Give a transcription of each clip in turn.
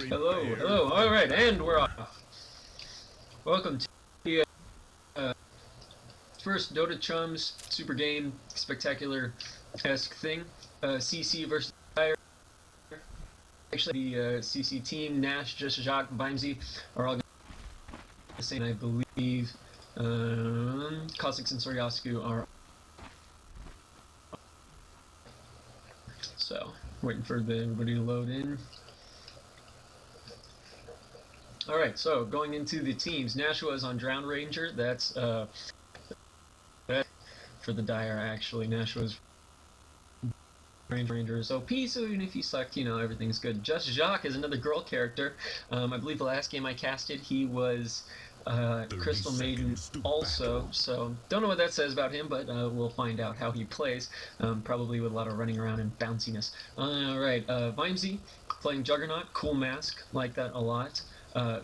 Hello, hello. All right, and we're off. Welcome to the first Dota Chums super game spectacular-esque thing. CC versus Fire. Actually, the CC team, Nash, Just Jacques, Vimesy are all the same, I believe. Cossacks and Soryasku are. So, waiting for everybody to load in. Alright, so going into the teams. Nashua is on Drowned Ranger. That's for the Dire, actually. Nashua's Ranger is OP, so even if you suck, you know, everything's good. Just Jacques is another girl character. I believe the last game I casted, he was Crystal Maiden also, so don't know what that says about him, but we'll find out how he plays, probably with a lot of running around and bounciness. Alright, Vimesy playing Juggernaut, cool mask, like that a lot.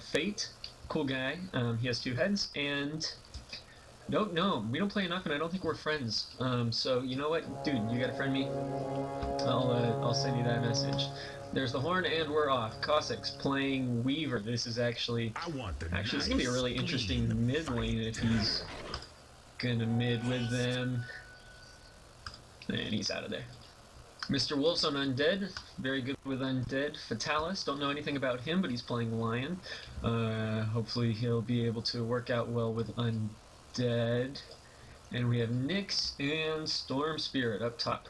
Fate, cool guy, he has 2 heads, and no, we don't play enough, and I don't think we're friends, so you know what, dude, you gotta friend me, I'll send you that message. There's the horn, and we're off. Cossacks playing Weaver. This is actually this is gonna be a really interesting mid lane if he's gonna mid with them, and he's out of there. Mr. Wolf's on Undead, very good with Undead. Fatalis, don't know anything about him, but he's playing Lion. Hopefully he'll be able to work out well with Undead. And we have Nyx and Storm Spirit up top.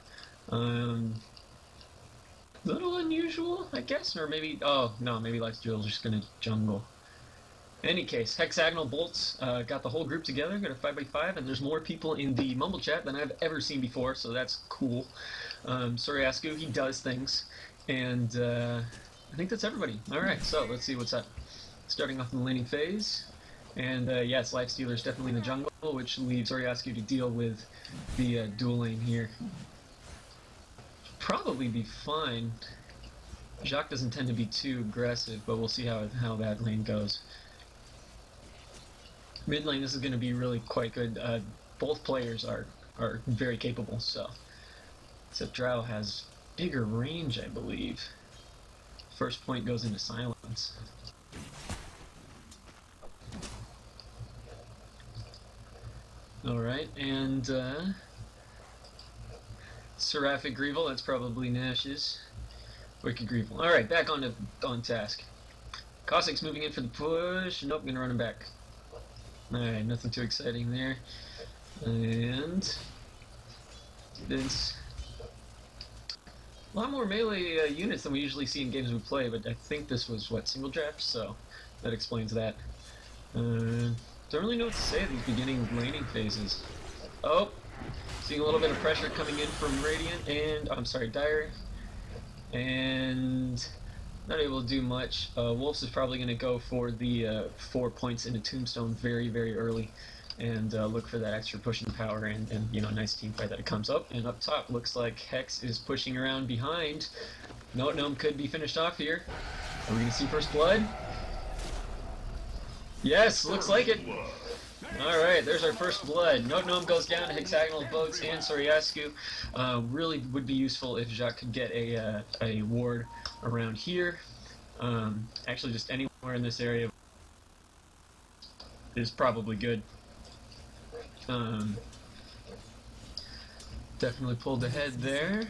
Little unusual, I guess, or maybe, oh, no, maybe Lex Jewel's just gonna jungle. Any case, Hexagonal Bolts got the whole group together, got a 5x5, and there's more people in the Mumble chat than I've ever seen before, so that's cool. Soryasku, he does things, and I think that's everybody. Alright, so let's see what's up. Starting off in the laning phase, and yes, Lifestealer's definitely in the jungle, which leaves Soryasku to deal with the dual lane here. Probably be fine. Jacques doesn't tend to be too aggressive, but we'll see how that lane goes. Mid lane, this is going to be really quite good. Both players are very capable, so. Except Drow has bigger range, I believe. First point goes into silence. Alright, and Seraphic Greevel, that's probably Nash's. Wicked Greevel. Alright, back on task. Cossacks moving in for the push. Nope, gonna run him back. Alright, nothing too exciting there. And this. A lot more melee units than we usually see in games we play, but I think this was, what, single draft? So that explains that. Don't really know what to say at these beginning laning phases. Oh! Seeing a little bit of pressure coming in from Radiant and, I'm sorry, Dire. And not able to do much. Wolves is probably going to go for the 4 points into Tombstone very, very early. And look for that extra pushing power and you know, nice team fight that it comes up. And up top, looks like Hex is pushing around behind. No Gnome could be finished off here. Are we going to see first blood? Yes, looks like it. Alright, there's our first blood. No Gnome goes down, Hexagonal Boats and Soryasku. Really would be useful if Jacques could get a ward around here. Actually, just anywhere in this area is probably good. Definitely pulled ahead there.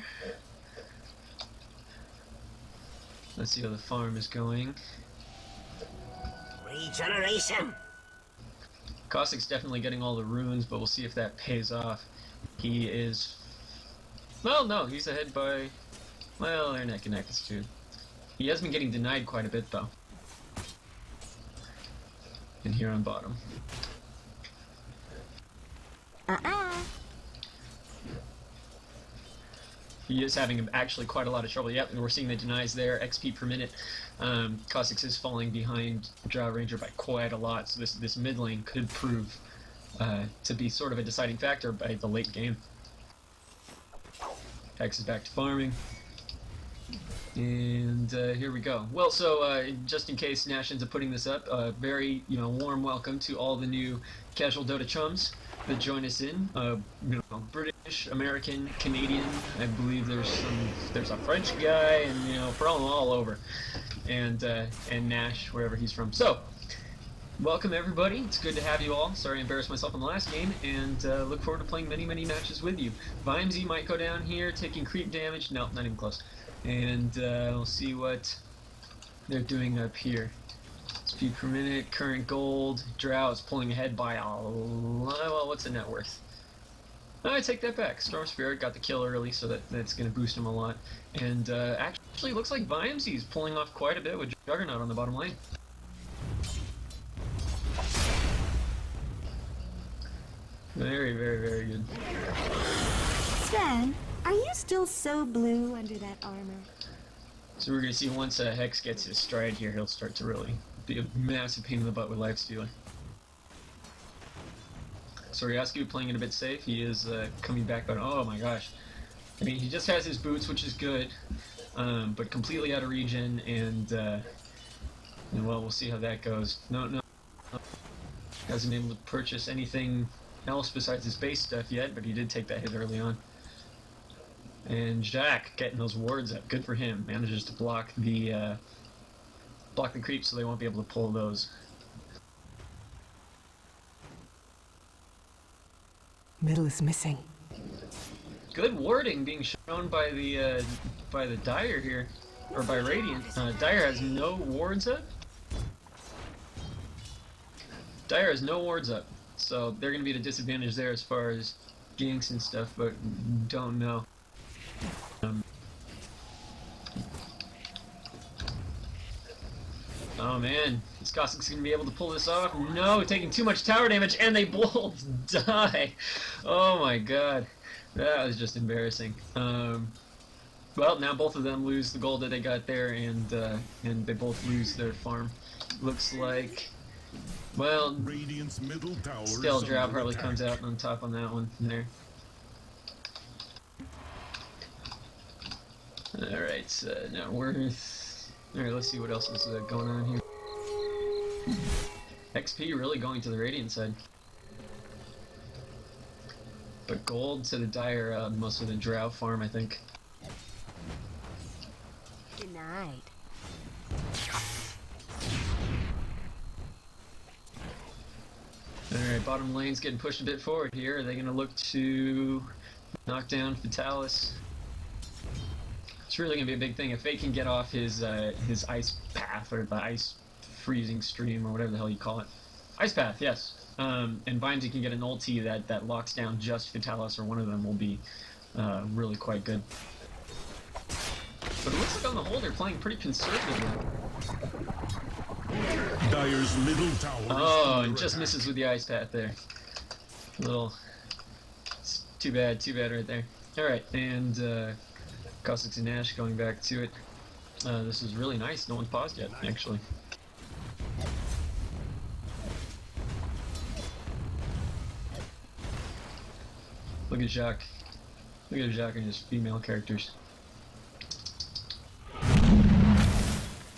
Let's see how the farm is going. Regeneration! Cossack's definitely getting all the runes, but we'll see if that pays off. He is... Well, no, he's ahead by... Well, they're neck and neck, it's true. He has been getting denied quite a bit, though. And here on bottom. He is having actually quite a lot of trouble. Yep, and we're seeing the denies there. XP per minute. Cossacks is falling behind Drow Ranger by quite a lot, so this mid lane could prove to be sort of a deciding factor by the late game. Hex is back to farming. And here we go. Well, so just in case Nash ends up putting this up, very warm welcome to all the new casual Dota chums that join us in. British, American, Canadian. I believe there's a French guy, and from all over. and Nash, wherever he's from. So, welcome everybody. It's good to have you all. Sorry I embarrassed myself in the last game, and look forward to playing many matches with you. Vimesy might go down here, taking creep damage. No, not even close. And we'll see what they're doing up here. Speed per minute, current gold, Drow is pulling ahead by a lot. Well, what's the net worth? I take that back. Storm Spirit got the kill early, so that's going to boost him a lot. And actually, looks like Vimesy's pulling off quite a bit with Juggernaut on the bottom lane. Very good. Sven, are you still so blue under that armor? So we're going to see once Hex gets his stride here, he'll start to really be a massive pain in the butt with Lifestealer. Soryaski playing it a bit safe. He is coming back, but oh my gosh. I mean, he just has his boots, which is good, but completely out of regen, and well, we'll see how that goes. No. Hasn't been able to purchase anything else besides his base stuff yet, but he did take that hit early on. And Jack getting those wards up, good for him. Manages to block the creep, so they won't be able to pull those. Middle is missing. Good warding being shown by the Dire here, or by Radiant. Dire has no wards up. Dire has no wards up, so they're going to be at a disadvantage there as far as ganks and stuff, but don't know. Oh man, is Cossacks going to be able to pull this off? No, taking too much tower damage, and they both die! Oh my god, that was just embarrassing. Well, now both of them lose the gold that they got there, and they both lose their farm. Looks like, well, still Drow probably comes out on top on that one there. Alright, net worth. Alright, let's see what else is going on here. XP really going to the Radiant side. But gold to the Dire, most of the Drow farm, I think. Denied. Alright, bottom lane's getting pushed a bit forward here. Are they going to look to knock down Fatalis? It's really going to be a big thing. If they can get off his ice path, or the ice freezing stream, or whatever the hell you call it. Ice path, yes. And Vimesy can get an ulti that locks down just Fatalis, or one of them will be really quite good. But it looks like on the whole they're playing pretty conservatively. Dire's middle tower. Oh, and just misses with the ice path there. It's too bad right there. Alright, and Cossacks and Nash going back to it. This is really nice. No one's paused yet, actually. Look at Jacques. Look at Jacques and his female characters.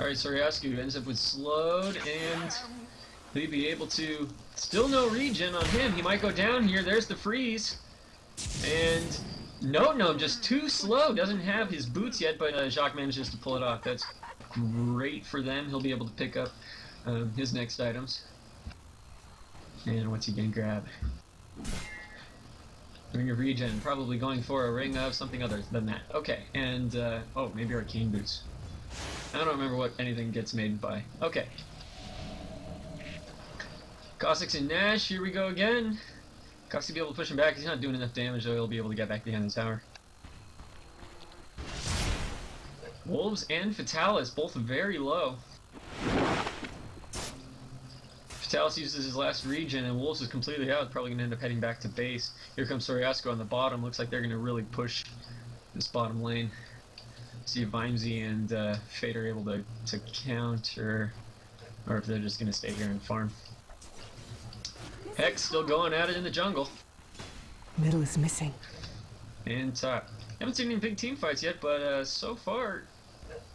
Alright, Soryaski ends up with slowed, and he'll be able to... Still no regen on him. He might go down here. There's the freeze. And... No, just too slow. Doesn't have his boots yet, but Jacques manages to pull it off. That's great for them. He'll be able to pick up his next items. And what's he gonna grab? Ring of Regen. Probably going for a ring of something other than that. Okay, and oh, maybe Arcane Boots. I don't remember what anything gets made by. Okay. Cossacks and Nash, here we go again. Cox will be able to push him back. He's not doing enough damage, though. He'll be able to get back behind the tower. Wolves and Fatalis, both very low. Fatalis uses his last regen, and Wolves is completely out. Probably going to end up heading back to base. Here comes Soryasko on the bottom. Looks like they're going to really push this bottom lane. See if Vimesy and Fate are able to counter, or if they're just going to stay here and farm. Hex still going at it in the jungle. Middle is missing. And top. Haven't seen any big team fights yet, but so far,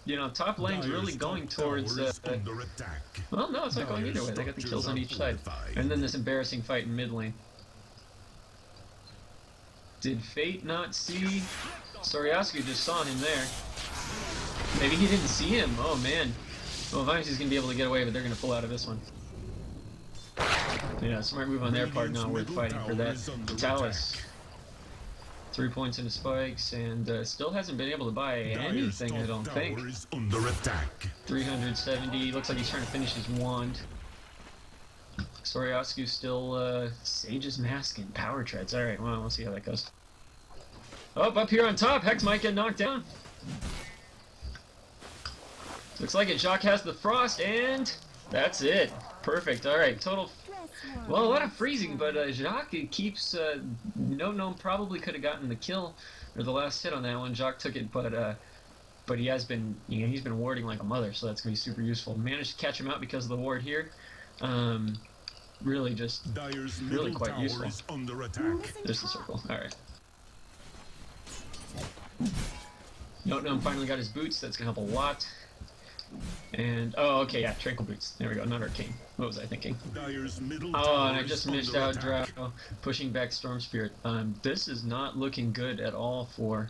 you know, top lane's really going towards... well, no, it's not going either way. They got the kills on each side. And then this embarrassing fight in mid lane. Did Fate not see... Soryaski just saw him there. Maybe he didn't see him. Oh, man. Well, Vimes is going to be able to get away, but they're going to pull out of this one. Yeah, smart move on their part, not worth fighting for that. Vitalis. 3 points into spikes, and still hasn't been able to buy anything, I don't think. 370, looks like he's trying to finish his wand. Soriascu still, Sage's Mask and Power Treads. Alright, well, we'll see how that goes. Oh, up here on top, Hex might get knocked down. Looks like it. Jacques has the Frost, and that's it. Perfect. Alright, total... Well, a lot of freezing, but Jacques keeps... No probably could have gotten the kill, or the last hit on that one. Jacques took it, but he has been... he's been warding like a mother, so that's going to be super useful. Managed to catch him out because of the ward here. Really just... really quite useful. There's the circle. Alright. No, finally got his boots. That's going to help a lot. And, oh, okay, yeah, Tranquil Boots. There we go, not Arcane. What was I thinking? Oh, and I just missed out Drow, pushing back Storm Spirit. This is not looking good at all for,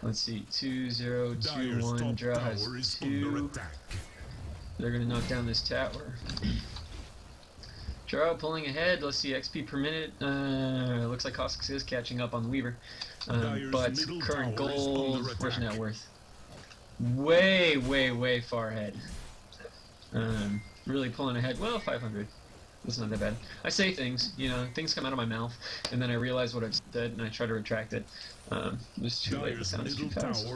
let's see, 2-0-2-1, Drow has 2. They're going to knock down this tower. Drow pulling ahead, let's see, XP per minute. Looks like Cossix is catching up on the Weaver. But current gold, where's net worth? Way far ahead. Really pulling ahead. Well, 500. That's not that bad. I say things, things come out of my mouth, and then I realize what I've said, and I try to retract it. It's too late. It sounds too fast.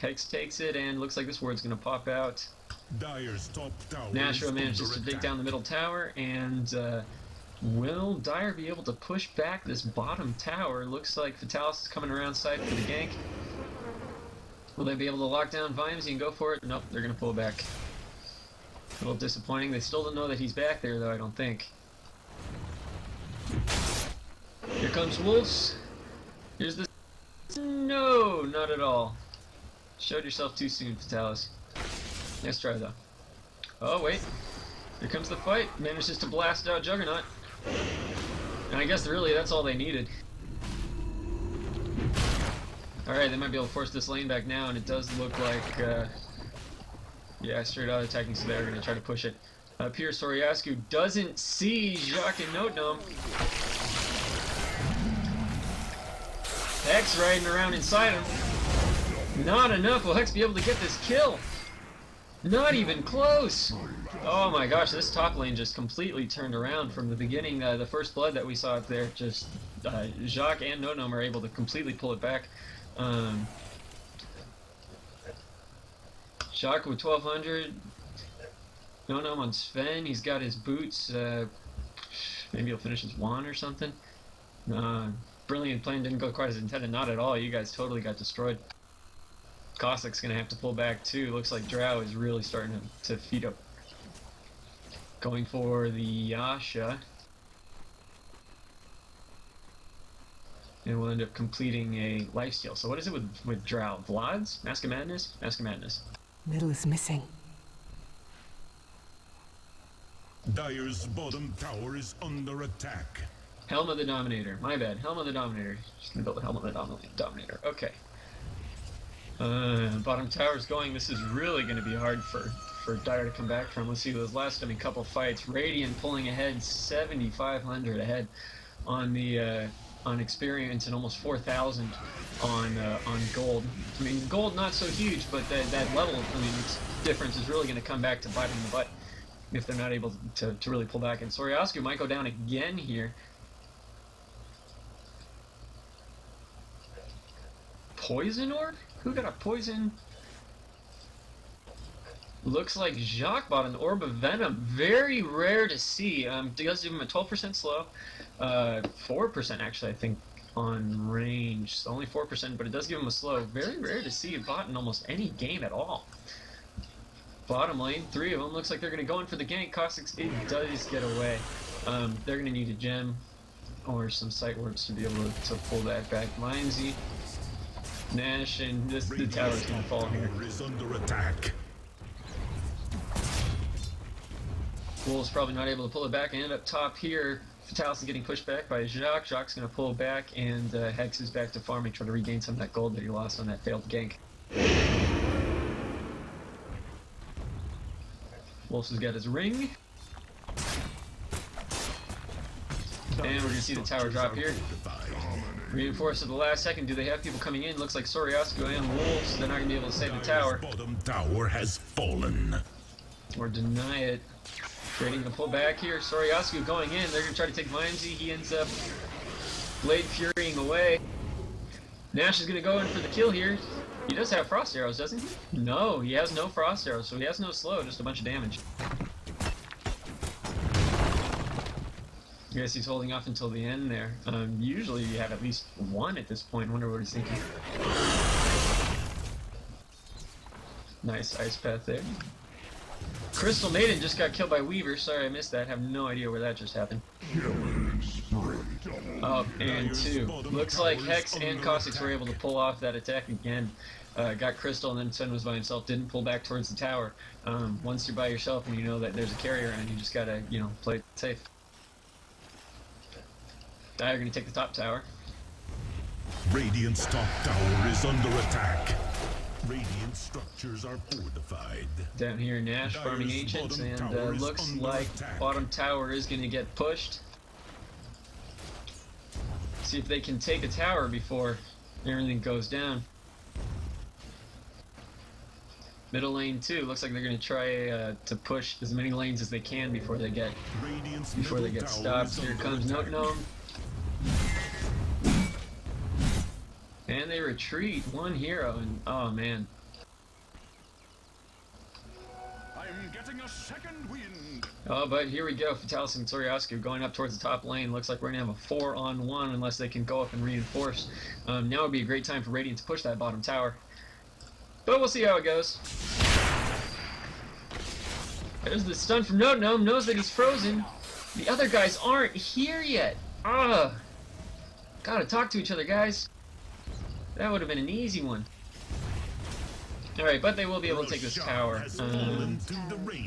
Hex takes it, and looks like this ward's gonna pop out. Nashua manages to dig down the middle tower, and will Dire be able to push back this bottom tower? Looks like Vitalis is coming around side for the gank. Will they be able to lock down Vimes and go for it? Nope, they're going to pull back. A little disappointing. They still don't know that he's back there, though, I don't think. Here comes Wolves. Here's the... No, not at all. Showed yourself too soon, Vitalis. Nice try, though. Oh, wait. Here comes the fight. Manages to blast out Juggernaut. And I guess, really, that's all they needed. Alright, they might be able to force this lane back now, and it does look like, yeah, straight out attacking, so they're going to try to push it. Pierre Soriascu doesn't see Jacques and Notgnome. Hex riding around inside him. Not enough. Will Hex be able to get this kill? Not even close. Oh my gosh, this top lane just completely turned around from the beginning. The first blood that we saw up there, just Jacques and Notgnome are able to completely pull it back. Jacques with 1200. Notgnome on Sven. He's got his boots. Maybe he'll finish his wand or something. Brilliant plan didn't go quite as intended. Not at all. You guys totally got destroyed. Cossic's gonna have to pull back too. Looks like Drow is really starting to feed up. Going for the Yasha. And we'll end up completing a lifesteal. So what is it with Drow? Vlad's? Mask of Madness? Mask of Madness. Middle is missing. Dire's bottom tower is under attack. Helm of the Dominator. My bad. Helm of the Dominator. Just gonna build a Helm of the Dominator. Okay. Bottom tower's going. This is really gonna be hard for Dire to come back from. Let's see those last couple fights. Radiant pulling ahead, 7,500 ahead on the on experience, and almost 4,000 on gold. I mean, gold not so huge, but that level, difference is really going to come back to bite them in the butt if they're not able to really pull back. And Soriascu might go down again here. Poison orb? Who got a poison? Looks like Jacques bought an Orb of Venom. Very rare to see. Does give him a 12% slow. 4% actually, I think, on range. So only 4%, but it does give him a slow. Very rare to see bought in almost any game at all. Bottom lane, 3 of them. Looks like they're going to go in for the gank. Cossix, it does get away. They're going to need a gem or some sight words to be able to pull that back. Lindsay, Nash, and the tower's going to fall here. Is under attack. Wolves probably not able to pull it back, and up top here, Vitalis is getting pushed back by Jacques. Jacques going to pull back, and Hex is back to farming, trying to regain some of that gold that he lost on that failed gank. Wolves has got his ring. And we're gonna see the tower drop here. Reinforced at the last second. Do they have people coming in? Looks like Soryasu and Wolves. They're not gonna be able to save the tower. Bottom tower has fallen. Or deny it. Trading the pull back here. Soryasu going in. They're gonna try to take Vimesy. He ends up blade furying away. Nash is gonna go in for the kill here. He does have frost arrows, doesn't he? No, he has no frost arrows, so he has no slow, just a bunch of damage. I guess he's holding off until the end there. Usually you have at least one at this point. Wonder what he's thinking. Nice ice path there. Crystal Maiden just got killed by Weaver. Sorry I missed that. Have no idea where that just happened. Oh, and two. Looks like Hex and Caustics were able to pull off that attack again. Got Crystal and then Sun was by himself. Didn't pull back towards the tower. Once you're by yourself and you know that there's a carrier around, you just gotta, you know, play it safe. Dire gonna take the top tower. Radiant's top tower is under attack. Radiant structures are fortified. Down here, Nash farming ancients, and looks like bottom tower is gonna get pushed. See if they can take a tower before everything goes down. Middle lane too. Looks like they're gonna try to push as many lanes as they can before they get stopped. Here comes Note Gnome. And they retreat, one hero, and oh man. I'm getting a second wind. Oh, but here we go. Fatalis and Soryasu going up towards the top lane. Looks like we're gonna have a 4-on-1 unless they can go up and reinforce. Now would be a great time for Radiant to push that bottom tower. But we'll see how it goes. There's the stun from Note Gnome, knows that he's frozen. The other guys aren't here yet. Ugh. Gotta talk to each other, guys. That would have been an easy one. Alright, but they will be able to take this tower.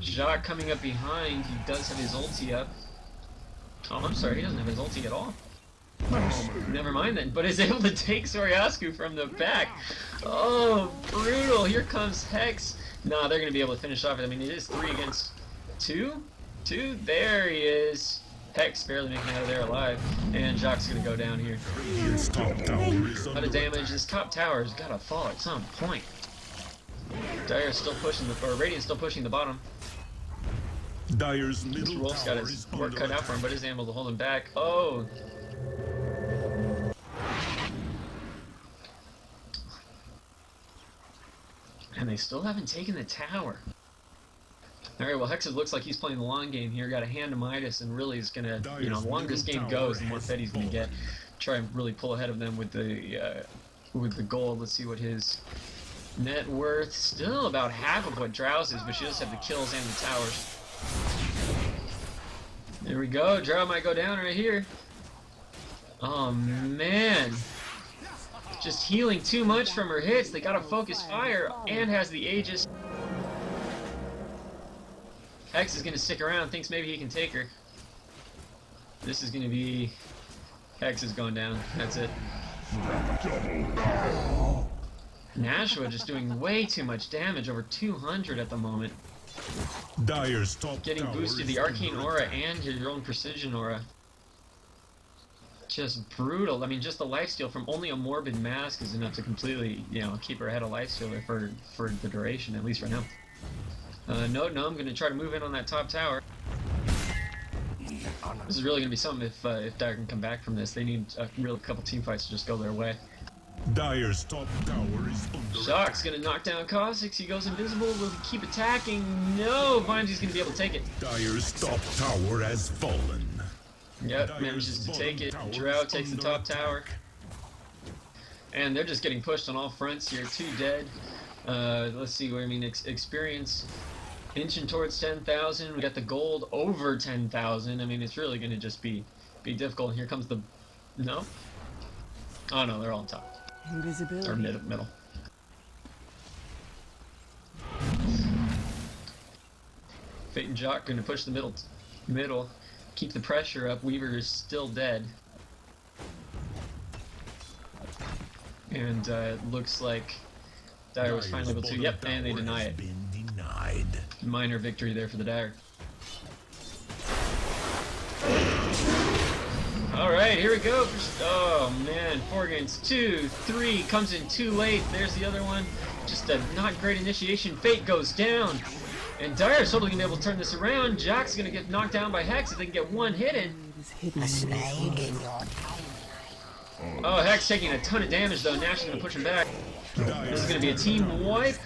Jacques coming up behind. He does have his ulti up. Oh, I'm sorry, he doesn't have his ulti at all. Never mind then, but is able to take Soryasu from the back. Oh, brutal. Here comes Hex. Nah, they're going to be able to finish off it. I mean, it is 3 against 2. There he is. Hex barely making it out of there alive. And Jacques going to go down here. A lot of damage. This top tower has got to fall at some point. Dire's still pushing or Radiant's still pushing the bottom. Dire's middle Mr. Wolf's got his work cut out for him, but is able to hold him back. Oh! And they still haven't taken the tower. Alright, well Hex looks like he's playing the long game here. Got a hand to Midas and really is gonna, you know, the longer this game goes, the more fed he's gonna get. Try and really pull ahead of them with the gold. Let's see what his net worth. Still about half of what Drow's is, but she does have the kills and the towers. There we go. Drow might go down right here. Oh man. Just healing too much from her hits. They gotta focus fire and has the Aegis. Hex is gonna stick around, thinks maybe he can take her. This is gonna be... Hex is going down. That's it. Nashua just doing way too much damage, over 200 at the moment. Dire's top getting boosted the arcane aura and your own precision aura. Just brutal. I mean, just the lifesteal from only a morbid mask is enough to completely, you know, keep her ahead of lifesteal for the duration, at least right now. No, I'm gonna try to move in on that top tower. This is really gonna be something if Dire can come back from this. They need a real couple team fights to just go their way. Dire's top tower is under Shock's gonna knock down Caustics. He goes invisible. Will he keep attacking? No! Vimesie's gonna be able to take it. Dire's top tower has fallen. Yep, manages to take it. Drow takes the top tower. And they're just getting pushed on all fronts here. 2 dead. Let's see what I mean. Experience inching towards 10,000. We got the gold over 10,000. I mean, it's really gonna just be difficult. Here comes the... No? Oh no, they're all on top. Invisibility. Or middle. Fate and Jock gonna push the middle. Keep the pressure up. Weaver is still dead. And it looks like Dire was finally able to. Yep, and they deny it. minor victory there for the Dire. Alright, here we go. Oh man, 4 against 2, 3 comes in too late. There's the other one. Just a not great initiation. Fate goes down. And Dire's hopefully going to be able to turn this around. Jock's going to get knocked down by Hex if they can get one hit in. Oh, Hex taking a ton of damage though. Nash is going to push him back. This is going to be a team wipe.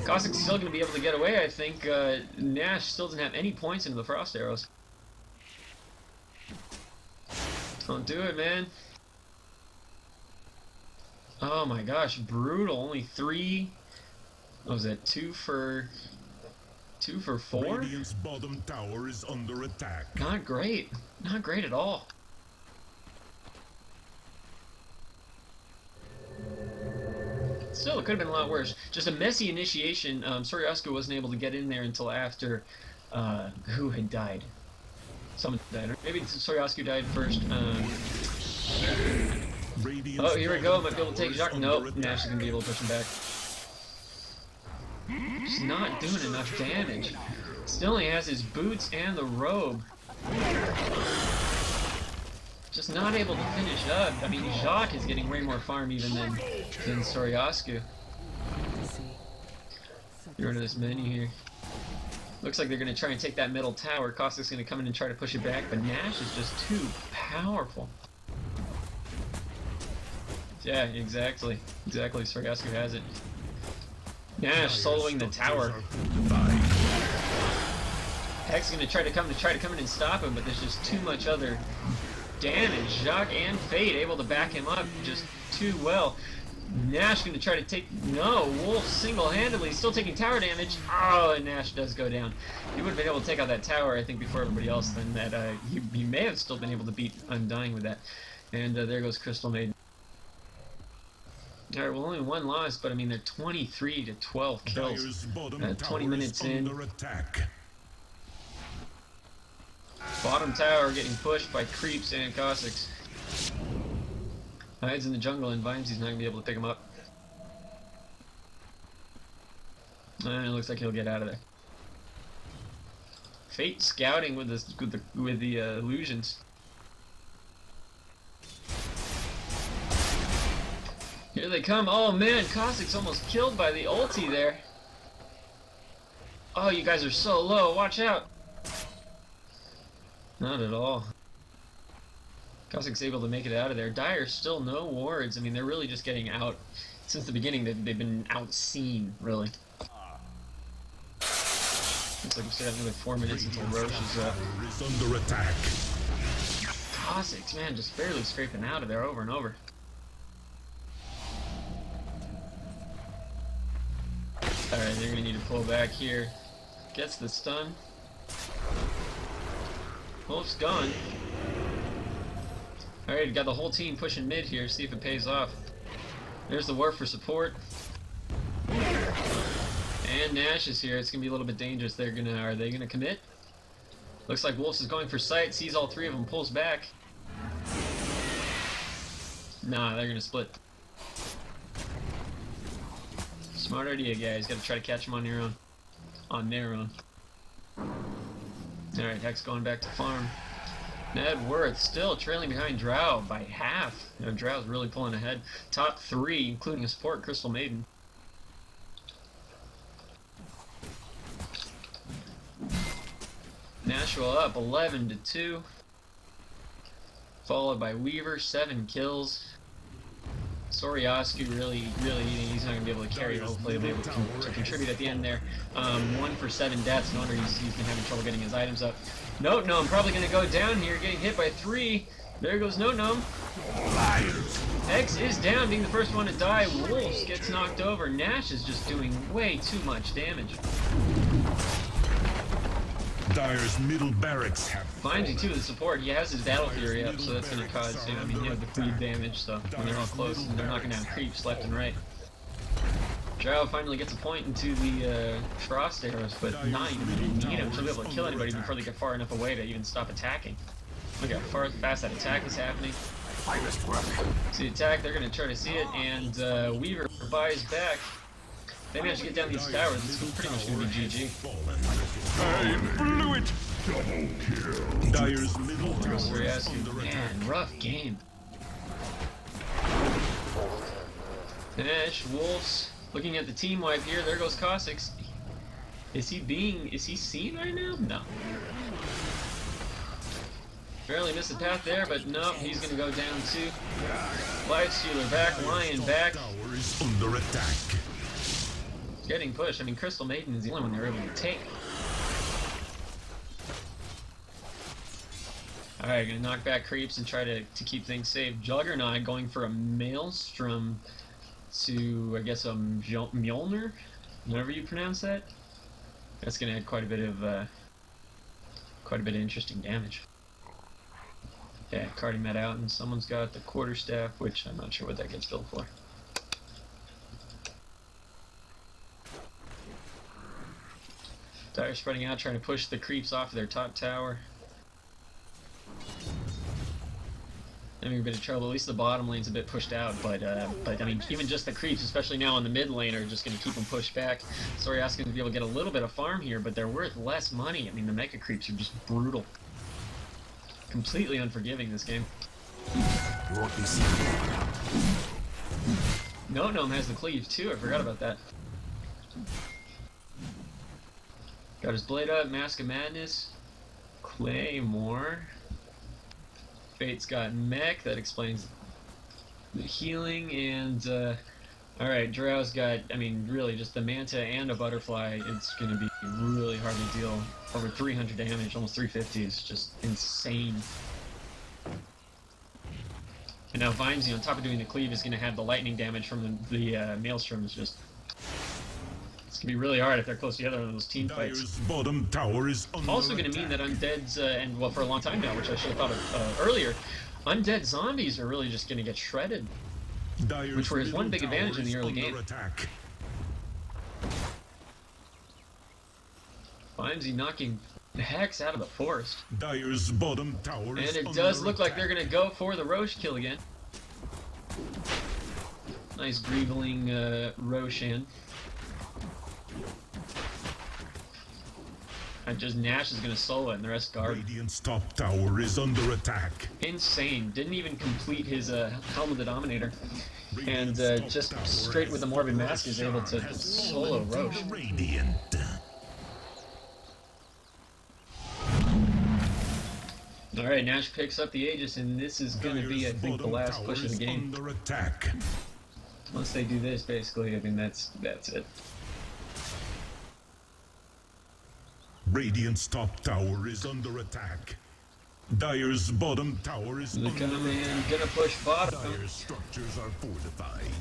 Caustic's still going to be able to get away, I think. Nash still doesn't have any points into the Frost Arrows. Don't do it, man. Oh my gosh, brutal. Only 3. What was that? 2 for 4? Radiant's bottom tower is under attack. Not great. Not great at all. Still, it could have been a lot worse. Just a messy initiation. Soryaska wasn't able to get in there until after who had died. Someone died. Maybe Soryaska died first. Oh, here we go. Might be able to take Jacques. Nope. Nash is going to be able to push him back. Just not doing enough damage. Still only has his boots and the robe. Just not able to finish up. I mean, Jacques is getting way more farm even than Soryaska. Get rid of this menu here. Looks like they're going to try and take that middle tower. Caustic's going to come in and try to push it back, but Nash is just too powerful. Yeah, exactly. Exactly, Soryaska has it. Nash soloing the tower. Hex is going to try to come in and stop him, but there's just too much other damage. Jacques and Fate able to back him up just too well. Nash going to try to take... No, Wolf single-handedly still taking tower damage. Oh, and Nash does go down. He would have been able to take out that tower, I think, before everybody else. Then that he may have still been able to beat Undying with that. And there goes Crystal Maiden. Alright, well, only 1 loss, but I mean, they're 23 to 12 kills. 20 minutes in. Bottom tower getting pushed by creeps and Caustics. Hides in the jungle and Vimesey's not going to be able to pick him up. And it looks like he'll get out of there. Fate scouting with the illusions. Here they come. Oh man, Caustic's almost killed by the ulti there. Oh, you guys are so low. Watch out. Not at all. Caustic's able to make it out of there. Dire still no wards. I mean, they're really just getting out. Since the beginning, they've been outseen, really. Looks like we still have another 4 minutes until Roche is up. Under attack. Caustic's, man, just barely scraping out of there over and over. Alright, they're gonna need to pull back here. Gets the stun. Wolf's gone. Alright, got the whole team pushing mid here, see if it pays off. There's the War for support. And Nash is here. It's gonna be a little bit dangerous. Are they gonna commit? Looks like Wolves is going for sight, sees all 3 of them, pulls back. Nah, they're gonna split. Smart idea, guys. Gotta try to catch them on your own. On their own. Alright, Hex going back to farm. Ned Worth still trailing behind Drow by half. You know, Drow's really pulling ahead. Top 3, including a support, Crystal Maiden. Nashville up 11 to 2. Followed by Weaver, 7 kills. Soryaska really, he's not going to be able to carry it. Hopefully he'll be able to contribute at the end there. 1 for 7 deaths. No wonder he's been having trouble getting his items up. No Gnome probably going to go down here, getting hit by 3. There goes No Gnome. Hex is down, being the first one to die. Wolves gets knocked over. Nash is just doing way too much damage. Dire's middle barracks have Finds you too, the support. He has his battle fury up, so that's going to cause, you know, I mean, you have the creep damage, so when they're all close, and they're not going to have creeps left and right. Drow finally gets a point into the Frost Arrows, but not even going to need him. She'll be able to kill anybody before they get far enough away to even stop attacking. Look how fast that attack is happening. See the attack, they're going to try to see it, and Weaver buys back. they manage to get down these towers, it's pretty much going to be GG. I blew it! Double kill. Dire's middle tower is under attack. Man, rough game. Nash, Wolves, looking at the team wipe here, there goes Cossacks. Is he seen right now? No. Barely missed the path there, but nope, he's gonna go down too. Lifestealer back, Lion back. Tower is under attack. Getting pushed. I mean, Crystal Maiden is the only one they're able to take. Alright, gonna knock back creeps and try to keep things safe. Juggernaut going for a Maelstrom to, I guess, a Mjolnir? Whatever you pronounce that. That's gonna add quite a bit of interesting damage. Yeah, carting that out, and someone's got the quarterstaff, which I'm not sure what that gets built for. Dire spreading out, trying to push the creeps off their top tower. Having a bit of trouble. At least the bottom lane's a bit pushed out, but I mean, even just the creeps, especially now on the mid lane, are just going to keep them pushed back. Sorry, asking to be able to get a little bit of farm here, but they're worth less money. I mean, the mecha creeps are just brutal. Completely unforgiving this game. No Gnome has the cleave too. I forgot about that. Got his blade up, Mask of Madness, Claymore. Fate's got mech, that explains the healing, and alright, Drow's got, I mean, really just the Manta and a Butterfly. It's gonna be really hard to deal. Over 300 damage, almost 350 is just insane. And now Vimesy, on top of doing the cleave, is gonna have the lightning damage from the Maelstrom. Is just, it's gonna be really hard if they're close together in those team fights. Dire's bottom tower is under Also going to mean that undeads, and well, for a long time now, which I should have thought of earlier, undead zombies are really just going to get shredded, Dire's which were his one big middle advantage in the tower early is game. under attack. Vimesy knocking the hex out of the forest. Dire's bottom tower is And it under does look like attack. they're going to go for the Roche kill again. Nice Greeveling Roshan. Nash is going to solo it, and the rest guard. Radiant's top tower is under attack. Insane. Didn't even complete his Helm of the Dominator. And Radiant's just top tower straight with the Morbid Mask is able to has solo fallen to Roche. the Radiant. Alright, Nash picks up the Aegis, and this is going to be, I think, the last push of the game. Under attack. Once they do this, basically, I mean, that's it. Radiant's top tower is under attack. Dire's bottom tower is Look under at him, attack. man. Gonna push bottom. Dire's structures are fortified.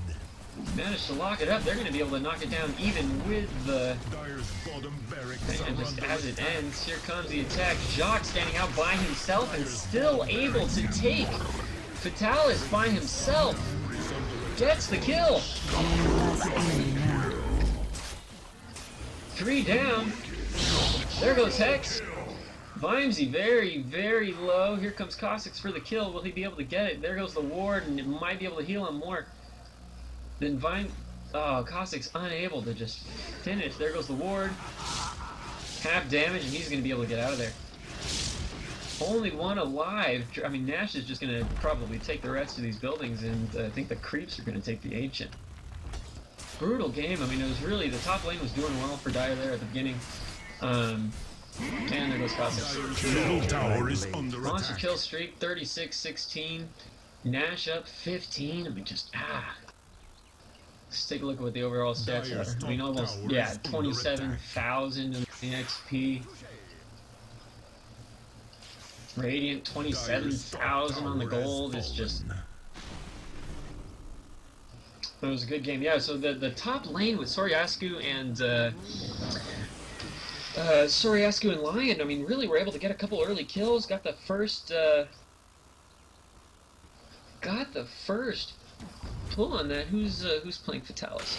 Managed to lock it up. They're gonna be able to knock it down even with the... Dire's bottom barracks And are just under as it attack. ends, here comes the attack. Jacques standing out by himself and still able to take Fatalis by himself. Gets the kill. 3 down. There goes Hex. Vimesy very, very low. Here comes Cossacks for the kill. Will he be able to get it? There goes the ward, and it might be able to heal him more. Then oh, Cossacks unable to just finish. There goes the ward. Half damage, and he's going to be able to get out of there. Only one alive. I mean, Nash is just going to probably take the rest of these buildings, and I think the creeps are going to take the Ancient. Brutal game. I mean, it was really, the top lane was doing well for Dire there at the beginning. And there goes Cossacks. Middle tower is under Monster attack. kill streak, 36-16. Nash up 15. I mean, just, Let's take a look at what the overall stats Dire's are. I mean, top almost, tower yeah, is under 27,000 in XP. Radiant, 27,000 on the gold. It's just, it was a good game. Yeah, so the top lane with Soriascu and Soriascu and Lion, I mean, really were able to get a couple early kills. Got the first pull on that. Who's playing Fatalis?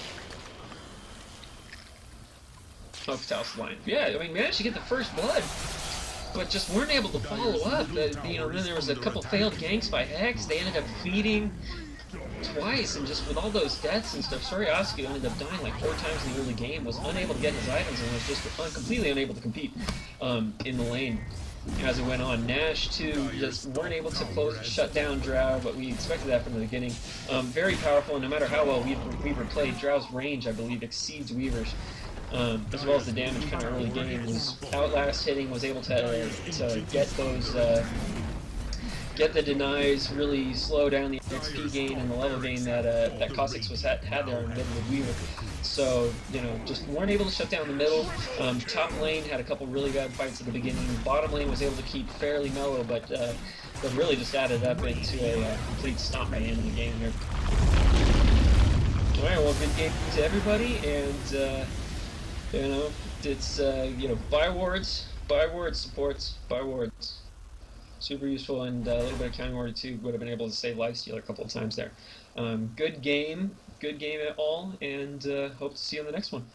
Oh, Fatalis Lion. Yeah, I mean, managed to get the first blood, but just weren't able to follow up. You know, then there was a couple failed ganks by Hex. They ended up feeding twice, and just with all those deaths and stuff, Soriosky ended up dying like 4 times in the early game, was unable to get his items, and was just completely unable to compete in the lane as it went on. Nash, too, just weren't able to shut down Drow, but we expected that from the beginning. Very powerful, and no matter how well Weaver played, Drow's range, I believe, exceeds Weaver's. As well as the damage kind of early game. Was outlast hitting, was able to get those get the denies, really slow down the XP gain and the level gain that that Cossacks had there in the middle of Weaver. So, you know, just weren't able to shut down the middle. Top lane had a couple really bad fights at the beginning. Bottom lane was able to keep fairly mellow, but really just added up into a complete stomp by the end of the game here. Alright, well, good game to everybody, and you know, it's you know, buy wards, supports, buy wards. Super useful, and a little bit of counting order too. Would have been able to save lifesteal a couple of times there. Good game at all, and hope to see you on the next one.